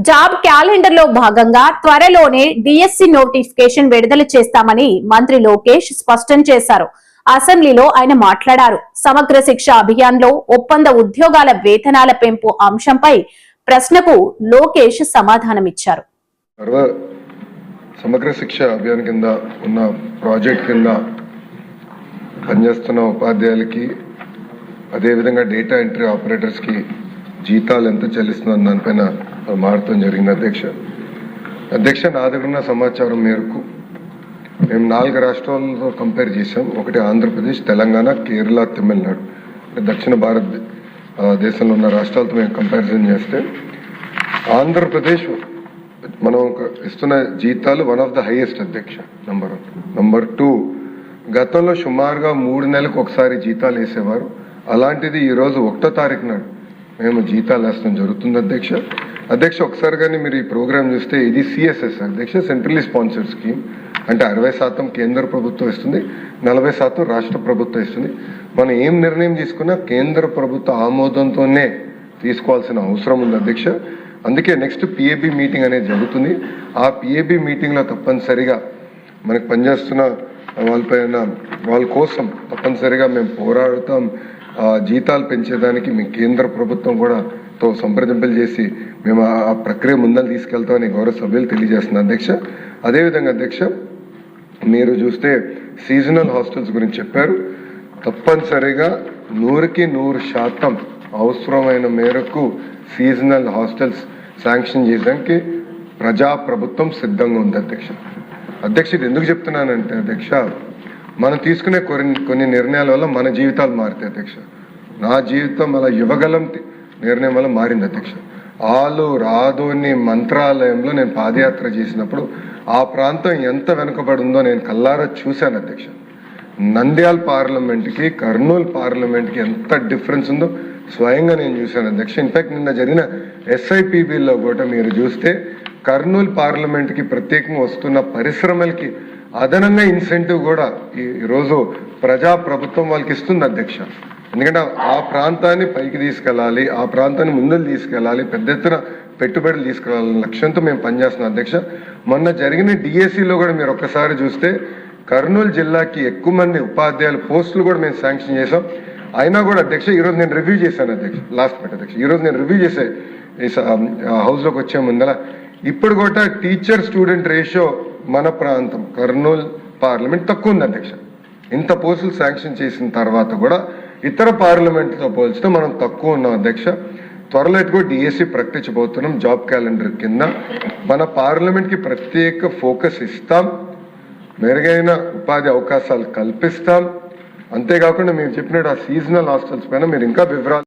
Job calendar లో భాగంగా త్వరలోనే డిఎస్సి నోటిఫికేషన్ విడుదల చేస్తామని మంత్రి లోకేష్ స్పష్టం చేశారు. అసెంబ్లీలో ఆయన మాట్లాడారు. సమగ్ర శిక్ష అభియాన్ లో ఒప్పంద ఉద్యోగాల వేతనాల పెంపు అంశంపై ప్రశ్నకు లోకేష్ సమాధానమిచ్చారు. సమగ్ర శిక్ష అభియాన్ కింద ఉన్న ప్రాజెక్ట్ కింద పనిచేస్తున్న ఉపాధ్యాయులకి అదేవిధంగా డేటా ఎంట్రీ ఆపరేటర్స్ కి జీతాలు ఎంత చెల్లిస్తున్నారు దానిపైన మారటం జరిగింది. అధ్యక్ష నా దగ్గర ఉన్న సమాచారం మేరకు మేము 4 రాష్ట్రాలతో కంపేర్ చేసాం. ఒకటి ఆంధ్రప్రదేశ్, తెలంగాణ, కేరళ, తమిళనాడు, దక్షిణ భారతదేశంలో ఉన్న రాష్ట్రాలతో మేము కంపారిజన్ చేస్తే ఆంధ్రప్రదేశ్ మనం ఇస్తున్న జీతాలు వన్ ఆఫ్ ద హైయెస్ట్ అధ్యక్ష. నంబర్ 2 గతంలో సుమారుగా 3 నెలలకు ఒకసారి జీతాలు వేసేవారు. అలాంటిది ఈరోజు 1వ తారీఖు నాడు మేము జీతాలు వేస్తాం జరుగుతుంది అధ్యక్ష. ఒకసారి కానీ మీరు ఈ ప్రోగ్రామ్ చూస్తే ఇది సిఎస్ఎస్ అధ్యక్ష, సెంట్రల్లీ స్పాన్సర్డ్ స్కీమ్. అంటే 60% కేంద్ర ప్రభుత్వం ఇస్తుంది, 40% రాష్ట్ర ప్రభుత్వం ఇస్తుంది. మనం ఏం నిర్ణయం తీసుకున్నా కేంద్ర ప్రభుత్వ ఆమోదంతోనే తీసుకోవాల్సిన అవసరం ఉంది అధ్యక్ష. అందుకే నెక్స్ట్ పిఏబి మీటింగ్ అనేది జరుగుతుంది. ఆ పిఏబి మీటింగ్లో తప్పనిసరిగా మనకు పనిచేస్తున్న వాళ్ళ కోసం తప్పనిసరిగా మేము పోరాడుతాం. జీతాలు పెంచేదానికి మీ కేంద్ర ప్రభుత్వం కూడా సంప్రదింపులు చేసి మేము ఆ ప్రక్రియ ముందలు తీసుకెళ్తామని గౌరవ సభ్యులు తెలియజేస్తున్నారు అధ్యక్ష. అదేవిధంగా అధ్యక్ష మీరు చూస్తే సీజనల్ హాస్టల్స్ గురించి చెప్పారు. తప్పనిసరిగా 100కి 100% అవసరమైన మేరకు సీజనల్ హాస్టల్స్ శాంక్షన్ చేయడానికి ప్రజాప్రభుత్వం సిద్ధంగా ఉంది అధ్యక్ష. ఇది ఎందుకు చెప్తున్నానంటే అధ్యక్ష, మనం తీసుకునే కొన్ని నిర్ణయాల వల్ల మన జీవితాలు మారుతాయి అధ్యక్ష. నా జీవితం అలా యువగలం నిర్ణయం వల్ల మారింది అధ్యక్ష. రాదోని మంత్రాలయంలో నేను పాదయాత్ర చేసినప్పుడు ఆ ప్రాంతం ఎంత వెనుకబడి ఉందో నేను కల్లారా చూశాను అధ్యక్ష. నంద్యాల పార్లమెంట్కి కర్నూలు పార్లమెంట్కి ఎంత డిఫరెన్స్ ఉందో స్వయంగా నేను చూశాను అధ్యక్ష. ఇన్ఫాక్ట్ నిన్న జరిగిన ఎస్ఐపిబిలో కూడా మీరు చూస్తే కర్నూలు పార్లమెంట్కి ప్రత్యేకంగా వస్తున్న పరిశ్రమలకి అదనంగా ఇన్సెంటివ్ కూడా ఈరోజు ప్రజాప్రభుత్వం వాళ్ళకి ఇస్తుంది అధ్యక్ష. ఎందుకంటే ఆ ప్రాంతాన్ని పైకి తీసుకెళ్ళాలి, ఆ ప్రాంతాన్ని ముందుకు తీసుకెళ్ళాలి, పెద్ద ఎత్తున పెట్టుబడులు తీసుకెళ్ళాలని లక్ష్యంతో మేము పనిచేస్తున్నాం అధ్యక్ష. మొన్న జరిగిన డిఎస్సిలో కూడా మీరు ఒక్కసారి చూస్తే కర్నూలు జిల్లాకి ఎక్కువ మంది ఉపాధ్యాయుల పోస్టులు కూడా మేము శాంక్షన్ చేసాం. అయినా కూడా అధ్యక్ష ఈరోజు నేను రివ్యూ చేశాను అధ్యక్ష, లాస్ట్ మినిట్ అధ్యక్ష. ఈరోజు నేను రివ్యూ చేసే హౌస్లోకి వచ్చే ముందర ఇప్పుడు కూడా టీచర్ స్టూడెంట్ రేషియో మన ప్రాంతం కర్నూలు పార్లమెంట్ తక్కువ ఉంది అధ్యక్ష. ఇంత పోస్టులు శాంక్షన్ చేసిన తర్వాత కూడా ఇతర పార్లమెంట్తో పోల్చితే మనం తక్కువ ఉన్నాం అధ్యక్ష. త్వరలో కూడా డిఎస్సి ప్రకటించబోతున్నాం. జాబ్ క్యాలెండర్ కింద మన పార్లమెంట్కి ప్రత్యేక ఫోకస్ ఇస్తాం, మెరుగైన ఉపాధి అవకాశాలు కల్పిస్తాం. అంతేకాకుండా మేము చెప్పినట్టు ఆ సీజనల్ హాస్టల్స్ పైన మీరు ఇంకా వివరాలు